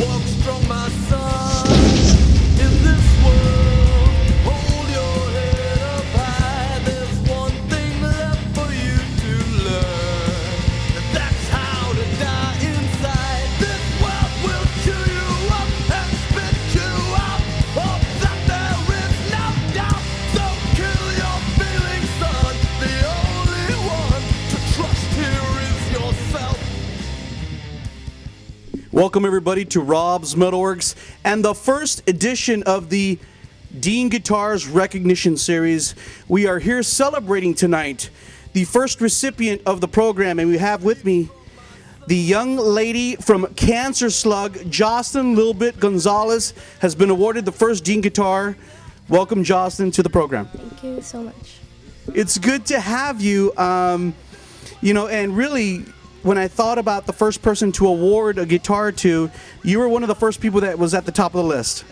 Walk strong, my son, in this world. Hold your head up high. There's one thing left for you to learn, and that's how to die inside. This world will chew you up and spit you out. Of that there is no doubt. So kill your feelings, son. The only one to trust here is yourself. Welcome everybody to Rob's MetalWorks and the first edition of the Dean Guitars Recognition Series. We are here celebrating tonight the first recipient of the program, and we have with me the young lady from Cancerslug, JOCEYLIN Lilbit GONZALEZ, has been awarded the first Dean Guitar. Welcome, JOCEYLIN, to the program. Thank you so much. It's good to have you. And really, when I thought about the first person to award a guitar to, you were one of the first people that was at the top of the list.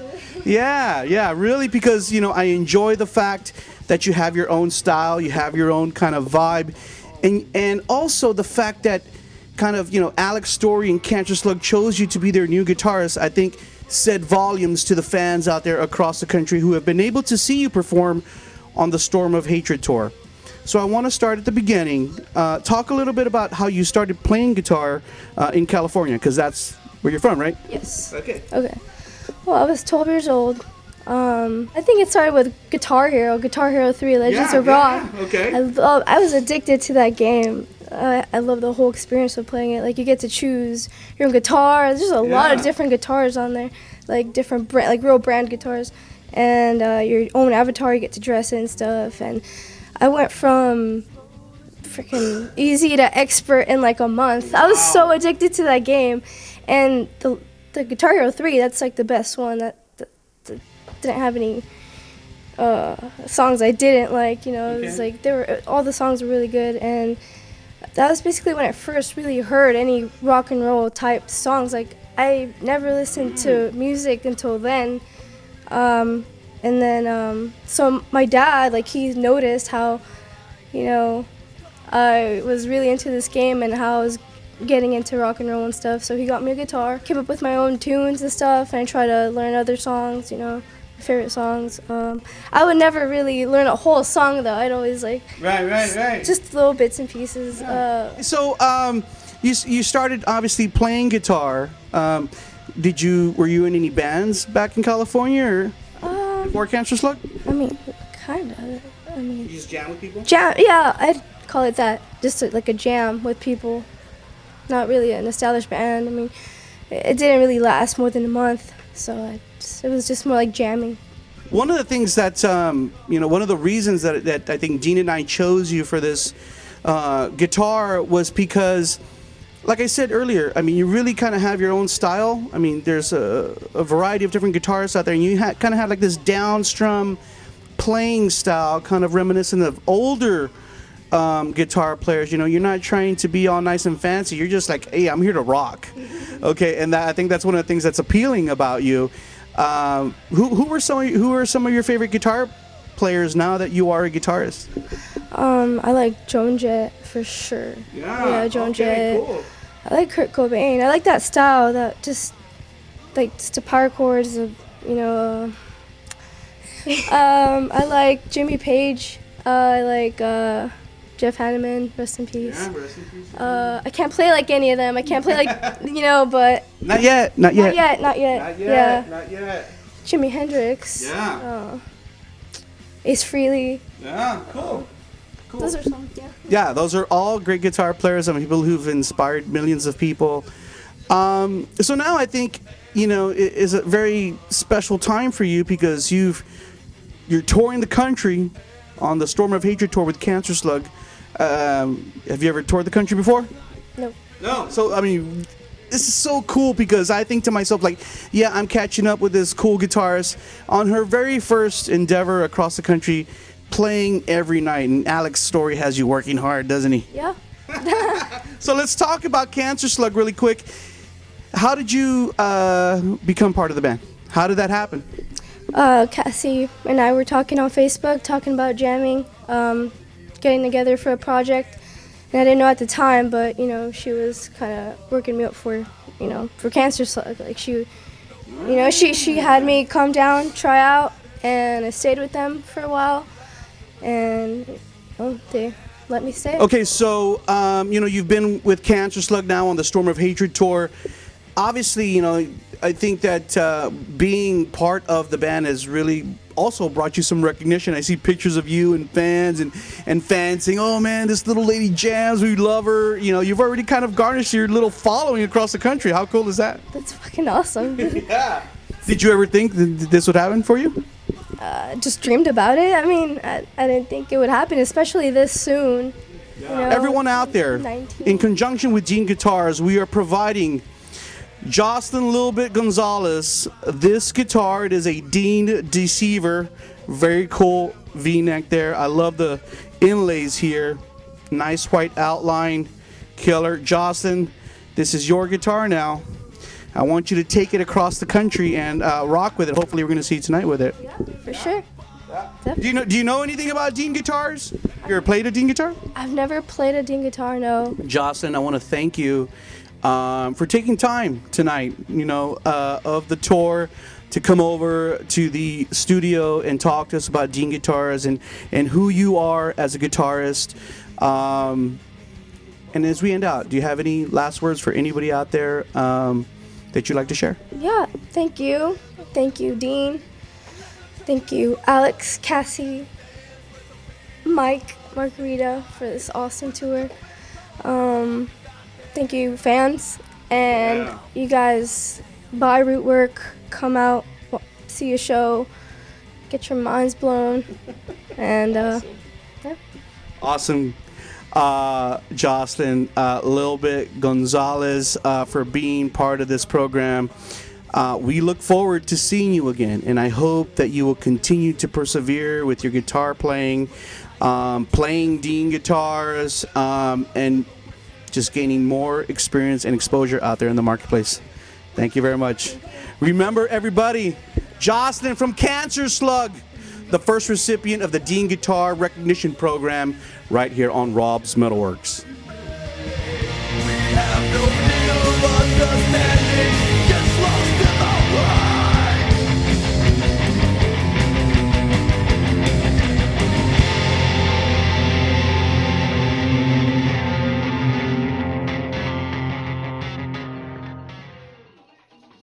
Yeah, really, because, I enjoy the fact that you have your own style, you have your own kind of vibe, and also the fact that kind of, Alex Story and Cancerslug chose you to be their new guitarist, I think said volumes to the fans out there across the country who have been able to see you perform on the Storm of Hatred tour. So I want to start at the beginning. Talk a little bit about how you started playing guitar in California, because that's where you're from, right? Yes. Okay. Well, I was 12 years old. I think it started with Guitar Hero 3, Legends of Rock. Yeah, okay. I was addicted to that game. I love the whole experience of playing it. Like, you get to choose your own guitar. There's just a lot of different guitars on there, like different brand, like real brand guitars, and your own avatar. You get to dress it and stuff. And I went from freaking easy to expert in like a month. I was so addicted to that game, and the Guitar Hero 3, that's like the best one. That didn't have any songs I didn't like. It was like all the songs were really good, and that was basically when I first really heard any rock and roll type songs. Like, I never listened to music until then. And then, so my dad, like, he noticed how, I was really into this game and how I was getting into rock and roll and stuff. So he got me a guitar, came up with my own tunes and stuff, and I tried to learn other songs, my favorite songs. I would never really learn a whole song, though. I'd always, like, Right. just little bits and pieces. So you started obviously playing guitar. Were you in any bands back in California or before Cancerslug? I mean, kind of. You just jam with people? Jam, yeah, I'd call it that. Just like a jam with people. Not really an established band. I mean, it didn't really last more than a month, so it was just more like jamming. One of the things that, one of the reasons that I think Dean and I chose you for this guitar was because, like I said earlier, I mean, you really kind of have your own style. I mean, there's a variety of different guitarists out there, and you kind of have like this downstrum playing style, kind of reminiscent of older guitar players. You're not trying to be all nice and fancy. You're just like, hey, I'm here to rock. Okay, and I think that's one of the things that's appealing about you. Who are some of your favorite guitar players now that you are a guitarist? I like Joan Jett for sure. Yeah, Joan Jett. Cool. I like Kurt Cobain. I like that style, that just the power chords of, I like Jimmy Page. I like Jeff Hanneman, rest in peace. Yeah, rest in peace. I can't play like any of them. I can't play like, but Not yet. Not yet. Jimi Hendrix. Yeah. Ace Frehley. Yeah, cool. Those are songs, Yeah, those are all great guitar players and people who've inspired millions of people. So now I think, it is a very special time for you because you're touring the country on the Storm of Hatred tour with Cancerslug. Have you ever toured the country before? No. So, I mean, this is so cool because I think to myself, like, yeah, I'm catching up with this cool guitarist on her very first endeavor across the country, playing every night. And Alex Story has you working hard, doesn't he? Yeah. So let's talk about Cancerslug really quick. How did you become part of the band? How did that happen? Cassie and I were talking on Facebook, talking about jamming, getting together for a project, And I didn't know at the time, but you know, she was kind of working me up for, you know, for Cancerslug. Like she, you know, she had me come down, try out, and I stayed with them for a while, and you know, they let me stay. Okay, so you know, you've been with Cancerslug now on the Storm of Hatred tour. Obviously, you know, I think that being part of the band has really also brought you some recognition. I see pictures of you and fans saying, "Oh man, this little lady jams. We love her." You know, you've already kind of garnished your little following across the country. How cool is that? That's fucking awesome. Yeah. Did you ever think that this would happen for you? Just dreamed about it. I mean, I didn't think it would happen, especially this soon. You know, Everyone out there, 19. in conjunction with Dean Guitars, we are providing JOCEYLIN Lilbit GONZALEZ this guitar. It is a Dean Deceiver. Very cool V-neck there. I love the inlays here. Nice white outline. Killer. JOCEYLIN, this is your guitar now. I want you to take it across the country and rock with it. Hopefully we're going to see you tonight with it. Yeah, for sure. Do you know anything about Dean guitars? You ever played a Dean guitar? I've never played a Dean guitar, no. JOCEYLIN, I want to thank you for taking time tonight, you know, of the tour to come over to the studio and talk to us about Dean Guitars and who you are as a guitarist. And as we end out, do you have any last words for anybody out there that you'd like to share? Yeah, thank you. Thank you, Dean. Thank you, Alex, Cassie, Mike, Margarita, for this awesome tour. Thank you, fans. And you guys, buy Rootwork, come out, see a show, get your minds blown. And, yeah. Awesome. JOCEYLIN Lilbit GONZALEZ for being part of this program. We look forward to seeing you again, and I hope that you will continue to persevere with your guitar playing, playing Dean guitars, and just gaining more experience and exposure out there in the marketplace. Thank you very much. Remember, everybody, JOCEYLIN from Cancerslug, the first recipient of the Dean Guitar Recognition Program, right here on Rob's Metalworks.